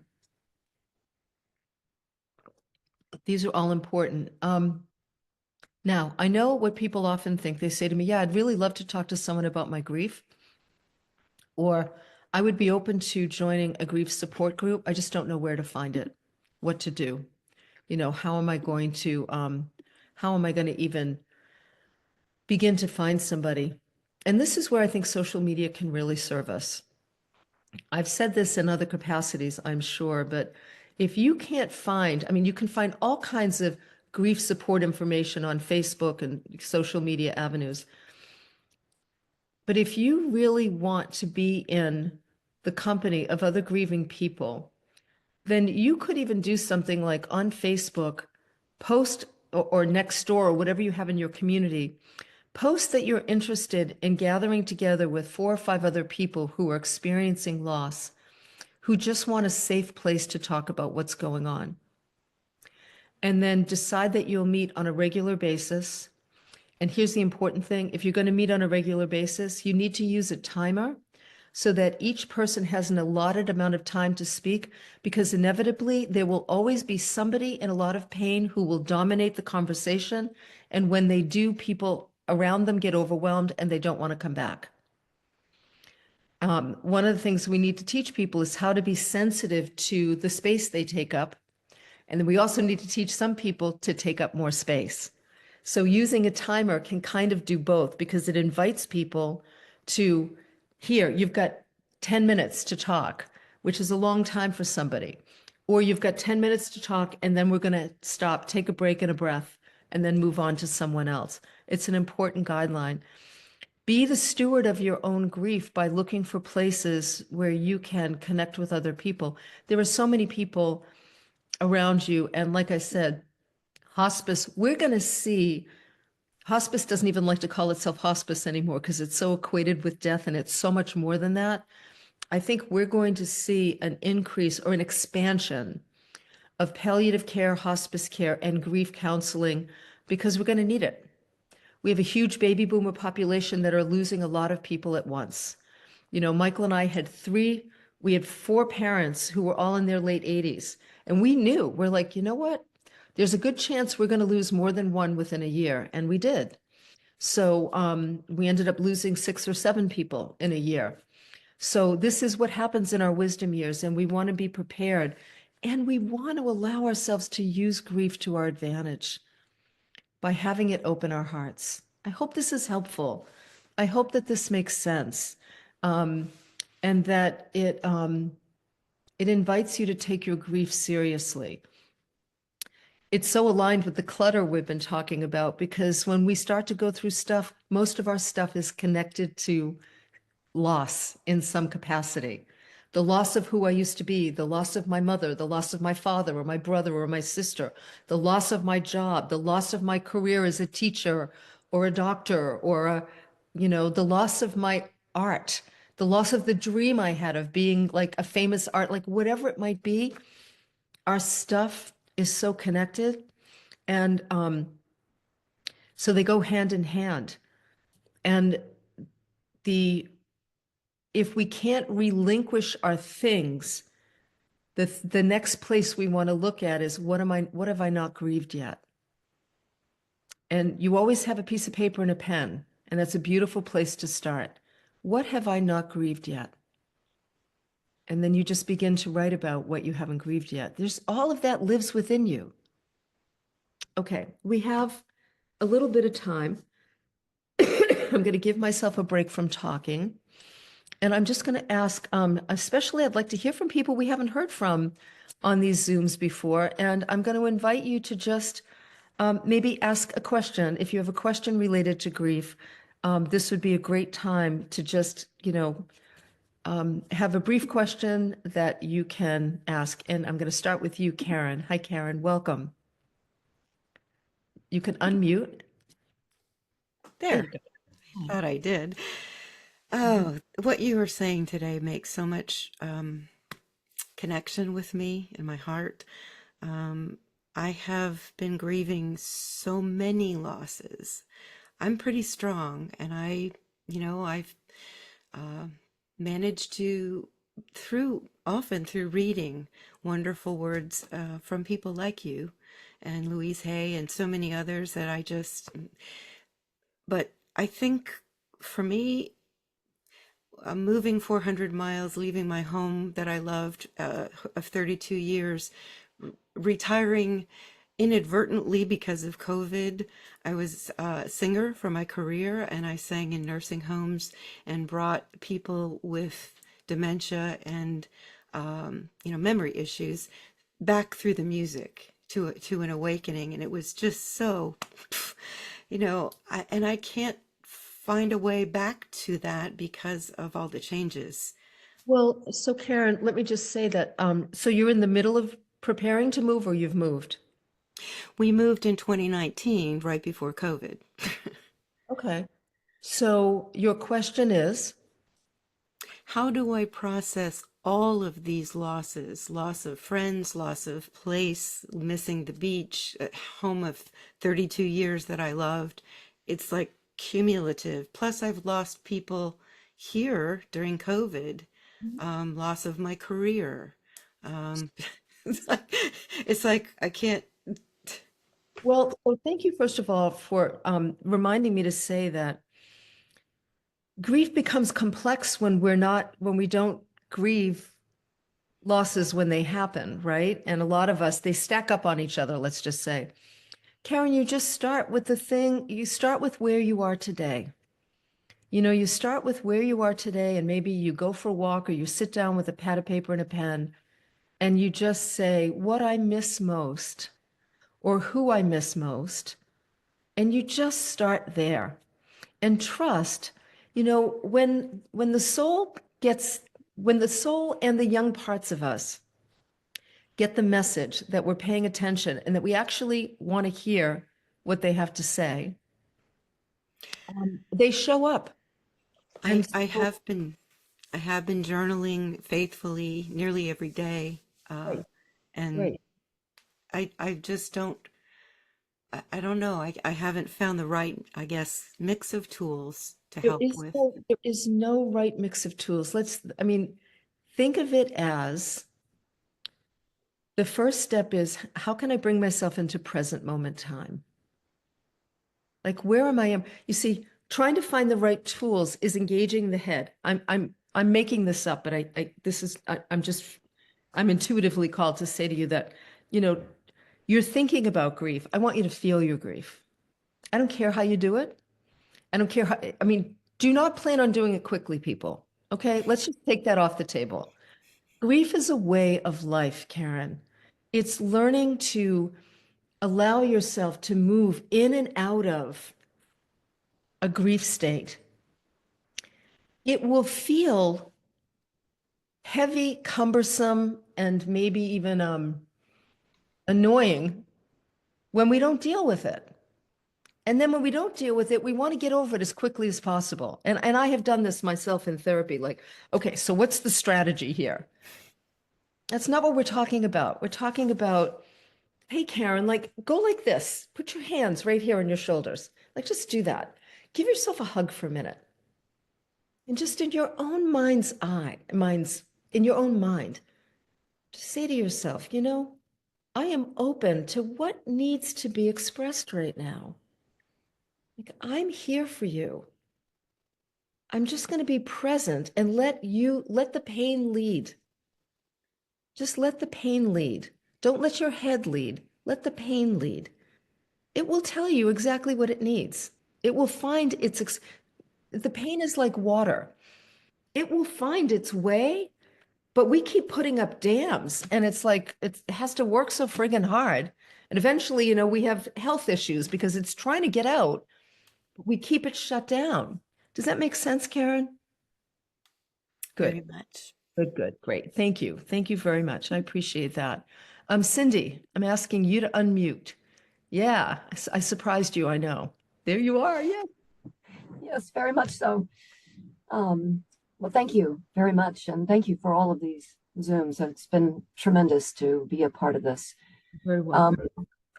These are all important. Now, I know what people often think. They say to me, yeah, I'd really love to talk to someone about my grief, or I would be open to joining a grief support group. I just don't know where to find it, what to do. How am I going to even begin to find somebody? And this is where I think social media can really serve us. I've said this in other capacities, I'm sure, but if you can't find, you can find all kinds of grief support information on Facebook and social media avenues. But if you really want to be in the company of other grieving people, then you could even do something like on Facebook, post or next door or whatever you have in your community, post that you're interested in gathering together with 4 or 5 other people who are experiencing loss, who just want a safe place to talk about what's going on. and then decide that you'll meet on a regular basis. And here's the important thing. If you're going to meet on a regular basis, you need to use a timer so that each person has an allotted amount of time to speak, because inevitably there will always be somebody in a lot of pain who will dominate the conversation. And when they do, people around them get overwhelmed and they don't want to come back. One of the things we need to teach people is how to be sensitive to the space they take up. And then we also need to teach some people to take up more space. So using a timer can kind of do both, because it invites people to, here, you've got 10 minutes to talk, which is a long time for somebody. Or you've got 10 minutes to talk, and then we're going to stop, take a break and a breath, and then move on to someone else. It's an important guideline. Be the steward of your own grief by looking for places where you can connect with other people. There are so many people around you. And like I said, hospice, we're going to see, hospice doesn't even like to call itself hospice anymore because it's so equated with death, and it's so much more than that. I think we're going to see an increase or an expansion of palliative care, hospice care, and grief counseling, because we're going to need it. We have a huge baby boomer population that are losing a lot of people at once. You know, Michael and I had we had 4 parents who were all in their late 80s. And we knew, we're like, you know what? There's a good chance we're going to lose more than one within a year. And we did. So we ended up losing 6 or 7 people in a year. So this is what happens in our wisdom years, and we want to be prepared. And we want to allow ourselves to use grief to our advantage by having it open our hearts. I hope this is helpful. I hope that this makes sense, and that it invites you to take your grief seriously. It's so aligned with the clutter we've been talking about, because when we start to go through stuff, most of our stuff is connected to loss in some capacity. The loss of who I used to be, the loss of my mother, the loss of my father or my brother or my sister, the loss of my job, the loss of my career as a teacher or a doctor, or the loss of my art, the loss of the dream I had of being like a famous art, like whatever it might be. Our stuff is so connected. And so they go hand in hand. And if we can't relinquish our things, the next place we want to look at is what have I not grieved yet? And you always have a piece of paper and a pen, and that's a beautiful place to start. What have I not grieved yet? And then you just begin to write about what you haven't grieved yet. There's all of that lives within you. Okay, we have a little bit of time. I'm going to give myself a break from talking. And I'm just going to ask, especially I'd like to hear from people we haven't heard from on these Zooms before. And I'm going to invite you to just maybe ask a question. If you have a question related to grief, this would be a great time to just, have a brief question that you can ask. And I'm going to start with you, Karen. Hi, Karen. Welcome. You can unmute. There, you go. thought I did. Oh, what you were saying today makes so much connection with me in my heart. I have been grieving so many losses. I'm pretty strong, and I've managed to, often through reading wonderful words from people like you and Louise Hay and so many others but I think for me, moving 400 miles, leaving my home that I loved of 32 years, retiring inadvertently because of COVID. I was a singer for my career, and I sang in nursing homes and brought people with dementia and memory issues back through the music to an awakening. And it was just so, I can't find a way back to that because of all the changes. Well, so Karen, let me just say that, so you're in the middle of preparing to move, or you've moved? We moved in 2019, right before COVID. Okay. So your question is? How do I process all of these losses, loss of friends, loss of place, missing the beach, home of 32 years that I loved. It's like cumulative. Plus, I've lost people here during COVID, loss of my career. Um, it's like I can't. Well, so thank you, first of all, for reminding me to say that grief becomes complex when we don't grieve losses when they happen, right? And a lot of us, they stack up on each other, let's just say. Karen, you just start with you start with where you are today. You start with where you are today, and maybe you go for a walk or you sit down with a pad of paper and a pen, and you just say what I miss most or who I miss most. And you just start there and trust, when the soul and the young parts of us get the message that we're paying attention and that we actually want to hear what they have to say, they show up. And I have been journaling faithfully nearly every day, Right, and right. I just don't. I don't know. I haven't found the right, I guess, mix of tools to help with. There is no right mix of tools. Think of it as the first step is, how can I bring myself into present moment time? Like, where am I? You see, trying to find the right tools is engaging the head. I'm making this up, but I'm intuitively called to say to you that, you're thinking about grief. I want you to feel your grief. I don't care how you do it. I don't care how, do not plan on doing it quickly, people. Okay, let's just take that off the table. Grief is a way of life, Karen. It's learning to allow yourself to move in and out of a grief state. It will feel heavy, cumbersome, and maybe even annoying when we don't deal with it. And then when we don't deal with it, we want to get over it as quickly as possible. And I have done this myself in therapy. Like, okay, so what's the strategy here? That's not what we're talking about. We're talking about, hey, Karen, like, go like this. Put your hands right here on your shoulders. Like, just do that. Give yourself a hug for a minute. And just in your own in your own mind, just say to yourself, I am open to what needs to be expressed right now. Like, I'm here for you. I'm just going to be present and let the pain lead. Just let the pain lead. Don't let your head lead. Let the pain lead. It will tell you exactly what it needs. It will find the pain is like water. It will find its way, but we keep putting up dams, and it's like it has to work so friggin' hard. And eventually, we have health issues because it's trying to get out, but we keep it shut down. Does that make sense, Karen? Very Good. much. Good. Great. Thank you. Thank you very much. I appreciate that. Cindy, I'm asking you to unmute. Yeah, I surprised you, I know. There you are. Yeah. Yes, very much so. Well, thank you very much. And thank you for all of these Zooms. It's been tremendous to be a part of this. Very well.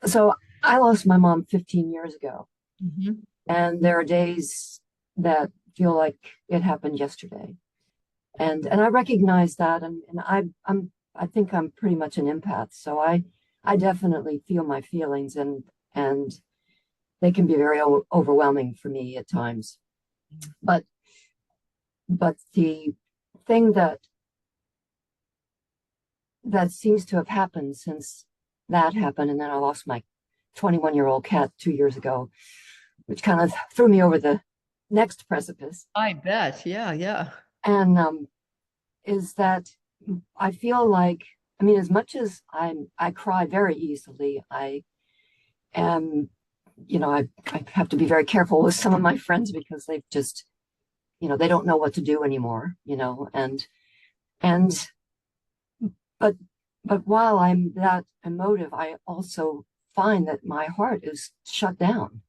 So I lost my mom 15 years ago. Mhm. And there are days that feel like it happened yesterday. And I recognize that. And I think I'm pretty much an empath. So I definitely feel my feelings, and they can be very overwhelming for me at times. But the thing that seems to have happened since that happened, and then I lost my 21-year-old cat 2 years ago, which kind of threw me over the next precipice. I bet. Yeah, yeah. And is that I feel like, as much as I cry very easily, I am, I have to be very careful with some of my friends because they've just, they don't know what to do anymore, but while I'm that emotive, I also find that my heart is shut down.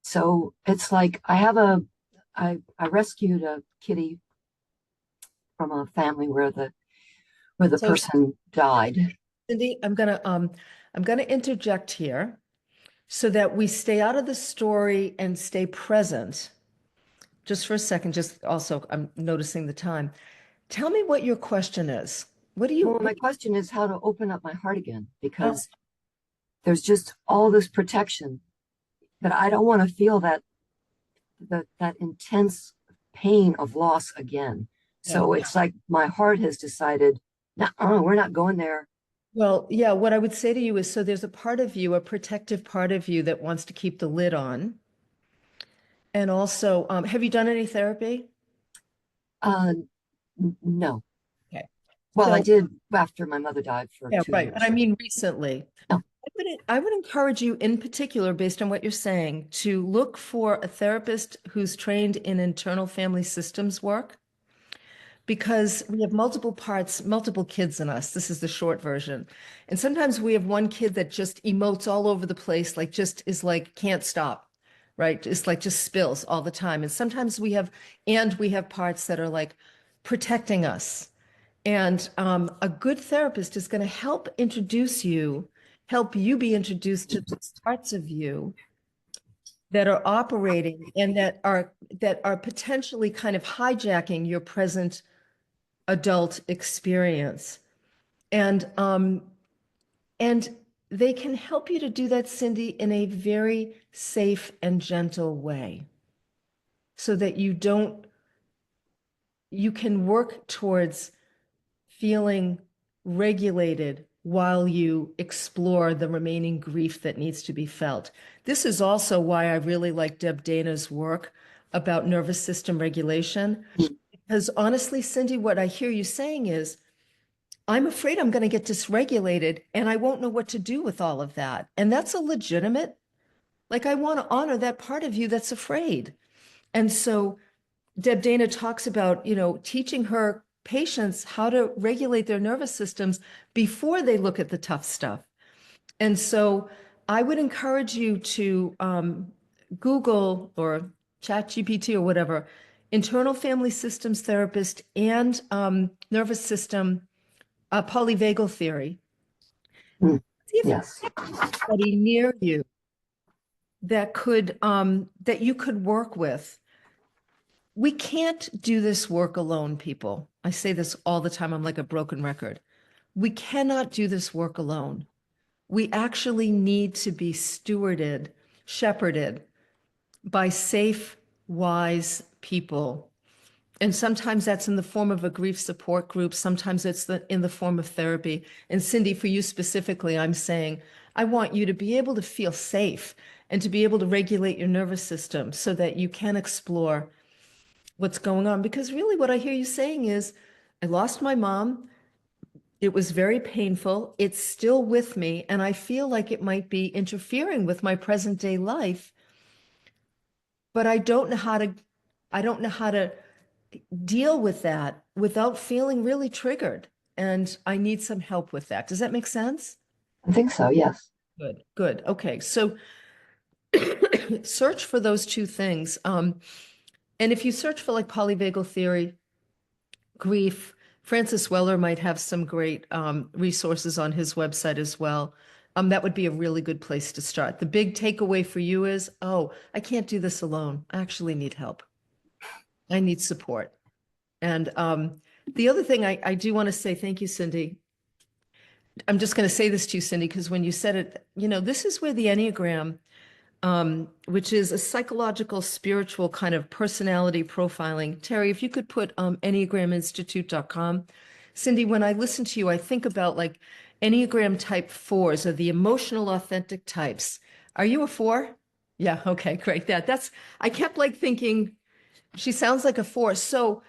So it's like I rescued a kitty from a family where the So person died. Cindy, I'm gonna interject here so that we stay out of the story and stay present. Just for a second, just also, I'm noticing the time. Tell me what your question is. What do you, Well, my question is how to open up my heart again, oh, because there's just all this protection, but I don't want to feel that intense pain of loss again. So it's like my heart has decided, no, we're not going there. well, yeah, what I would say to you is, so there's a part of you, a protective part of you that wants to keep the lid on. And also, have you done any therapy? Uh, no. Okay. Well, I So, did after my mother died for yeah, 2 right. But I years. mean, recently. No. I would encourage you in particular, based on what you're saying, to look for a therapist who's trained in internal family systems work, because we have multiple parts, multiple kids in us. This is the short version. And sometimes we have one kid that just emotes all over the place, like just is like, can't stop, right? It's like just spills all the time. And sometimes we have parts that are like protecting us. And a good therapist is going to help help you be introduced to those parts of you that are operating and that are potentially kind of hijacking your present adult experience. And they can help you to do that, Cindy, in a very safe and gentle way so that you can work towards feeling regulated while you explore the remaining grief that needs to be felt. This is also why I really like Deb Dana's work about nervous system regulation. Because honestly, Cindy, what I hear you saying is, I'm afraid I'm going to get dysregulated and I won't know what to do with all of that. And that's a legitimate, like, I want to honor that part of you that's afraid. And so Deb Dana talks about, teaching her patients how to regulate their nervous systems before they look at the tough stuff. And so I would encourage you to Google or ChatGPT or whatever, internal family systems therapist and nervous system polyvagal theory. Mm, See if yes. there's somebody near you that you could work with. We can't do this work alone, people. I say this all the time. I'm like a broken record. We cannot do this work alone. We actually need to be shepherded by safe, wise people. And sometimes that's in the form of a grief support group. Sometimes it's in the form of therapy. And Cindy, for you specifically, I'm saying, I want you to be able to feel safe and to be able to regulate your nervous system so that you can explore what's going on. Because really what I hear you saying is, I lost my mom. It was very painful. It's still with me. And I feel like it might be interfering with my present day life. But I don't know how to deal with that without feeling really triggered. And I need some help with that. Does that make sense? I think so, yes. Good, good. Okay. So search for those two things. And if you search for like polyvagal theory, grief, Francis Weller might have some great resources on his website as well. That would be a really good place to start. The big takeaway for you is, oh, I can't do this alone. I actually need help. I need support. And the other thing I do want to say, thank you, Cindy. I'm just going to say this to you, Cindy, because when you said it, this is where the Enneagram, which is a psychological, spiritual kind of personality profiling. Terry, if you could put EnneagramInstitute.com. Cindy, when I listen to you, I think about like Enneagram type 4s are the emotional, authentic types. Are you a 4? Yeah, okay, great. I kept like thinking, she sounds like a 4. So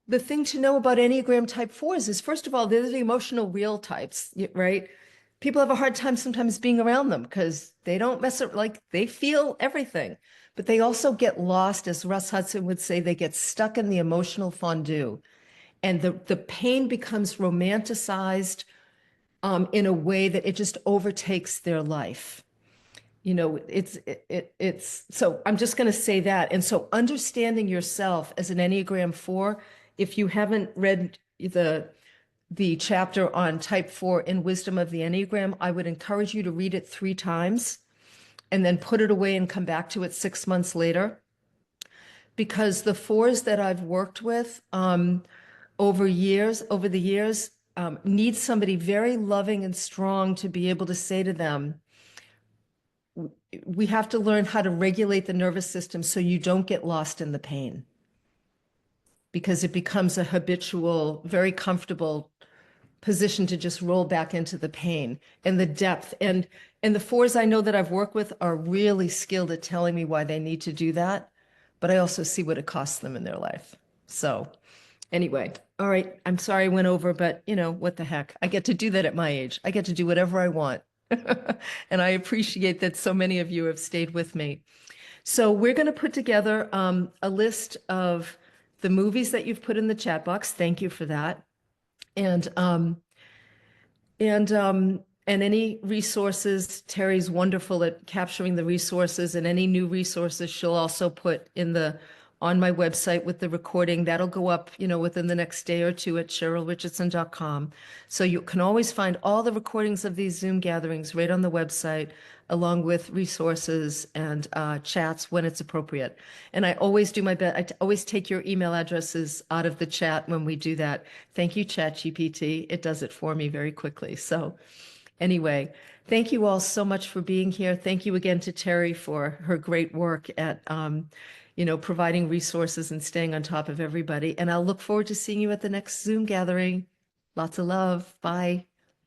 the thing to know about Enneagram type 4s is, first of all, they're the emotional real types, right? People have a hard time sometimes being around them because they don't like they feel everything, but they also get lost, as Russ Hudson would say, they get stuck in the emotional fondue. And the pain becomes romanticized in a way that it just overtakes their life. It's so I'm just going to say that. And so understanding yourself as an Enneagram 4, if you haven't read the chapter on type 4 in Wisdom of the Enneagram, I would encourage you to read it 3 times and then put it away and come back to it 6 months later. Because the 4s that I've worked with over the years, need somebody very loving and strong to be able to say to them, we have to learn how to regulate the nervous system so you don't get lost in the pain. Because it becomes a habitual, very comfortable position to just roll back into the pain and the depth. And the 4s I know that I've worked with are really skilled at telling me why they need to do that. But I also see what it costs them in their life. So anyway, all right, I'm sorry I went over, but you know, what the heck? I get to do that at my age. I get to do whatever I want. And I appreciate that so many of you have stayed with me. So we're going to put together a list of the movies that you've put in the chat box. Thank you for that. And any resources. Terry's wonderful at capturing the resources, and any new resources she'll also put on my website with the recording. That'll go up, within the next day or two at CherylRichardson.com. So you can always find all the recordings of these Zoom gatherings right on the website, along with resources and chats when it's appropriate. And I always do my best. I always take your email addresses out of the chat when we do that. Thank you, ChatGPT. It does it for me very quickly. So anyway, thank you all so much for being here. Thank you again to Terry for her great work at, providing resources and staying on top of everybody. And I'll look forward to seeing you at the next Zoom gathering. Lots of love. Bye.